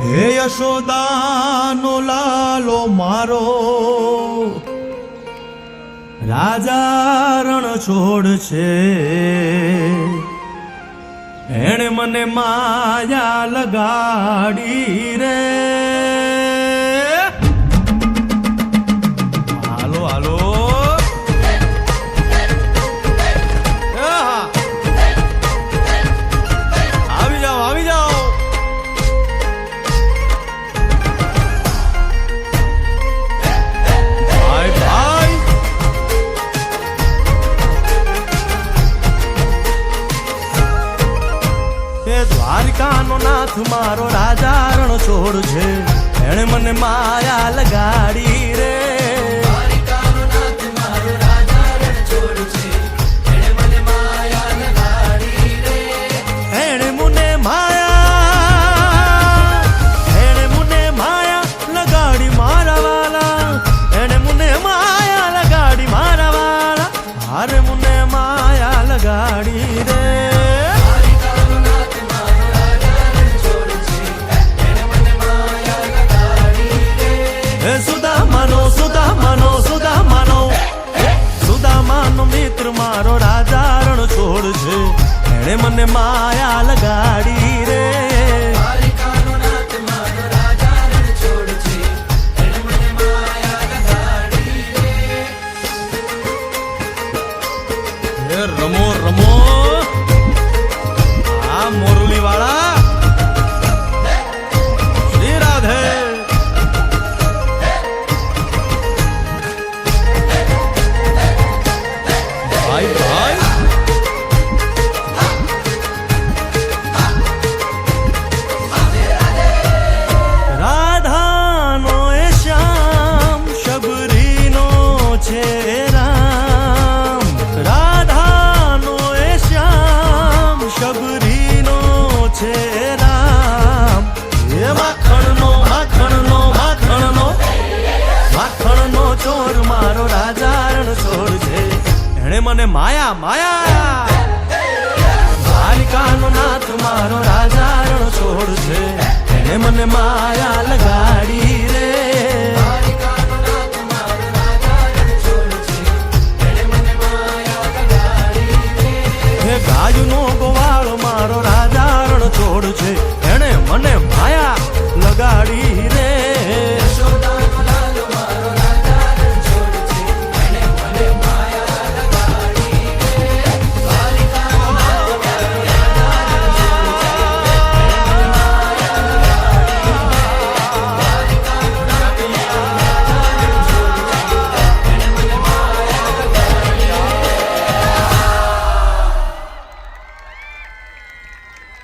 હે યશોદાનો લાલો મારો રાજા રણ છોડ છે, એણે મને માયા લગાડી રે. હાલો હાલો આવી જાઓ આવી જાઓ. ભાઈ ભાઈ દ્વારિકાનો નાથ મારો રાજા રણ છોડ છે, એણે મને માયા લગાડી રે. દ્વારિકાનો નાથ મારો રાજા રણ છોડ છે, એણે મને માયા લગાડી રે. એણે મને માયા લગાડી મારા વાલા, એણે મને માયા લગાડી મારા વાલા, હારે મને માયા લગાડી રે. સુદામાનો મિત્ર મારો રાજા રણ છોડ છે, એણે મને માયા લગાડી રે. દ્વારિકાનો નાથ મારો રાજા રણ છોડ છે, એણે મને માયા લગાડી રે. રમો રમો આ મોરલી વાળા શ્રી રાધે. ભાઈ ભાઈ રાધાનો એ શ્યામ શબરીનો છે રામ, રાધાનો એ શ્યામ શબરીનો છે રામ. એ માખણનો માખણનો માખણનો માખણનો ચોર મારો રાજા રણ છોડ છે, એણે મને માયા માયા. દ્વારિકાનો નાથ મારો રાજા રણ છોડ છે, એણે મને માયા લગાડી રે. દ્વારિકાનો નાથ મારો રાજા રણ છોડ છે, એણે મને માયા લગાડી રે. હે ગાયનો ગોવાળો મારો રાજા રણ છોડ છે, એણે મને માયા લગાડી રે.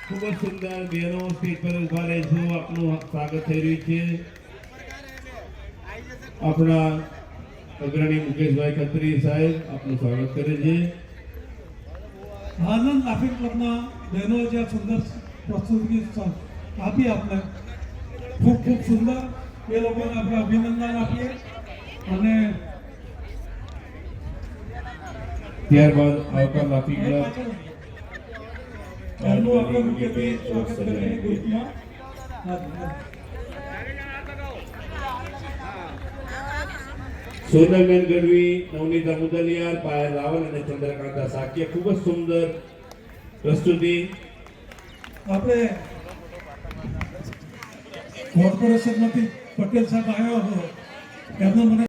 ખૂબ જ સુંદર બહેનો સ્ટેજ પર ઉભા રહેજો. આપનું સ્વાગત થઈ રહ્યું છે. આપણા અગ્રણી મુકેશભાઈ ખત્રી સાહેબ આપનું સ્વાગત કરે છે. આનંદ ટ્રાફિક ક્લબના બહેનો જે સુંદર પ્રસ્તુતિ આપી આપણે ખૂબ ખૂબ સુંદર, એ લોકોને આપણે અભિનંદન આપીએ. અને ત્યારબાદ આવતા ટ્રાફિક ક્લબ એમનું આપણે મુખ્યત્વે સ્વાગત કરીએ ગ્રુપમાં. સોનલબેન ગઢવી, નવનીતા મુદલિયાર, પાયલ રાવલ અને ચંદ્રકાંતા સાકિયા ખૂબ જ સુંદર પ્રસ્તુતિ. આપણે કોર્પોરેશનમાંથી પટેલ સાહેબ આવ્યા હતો, એમને મને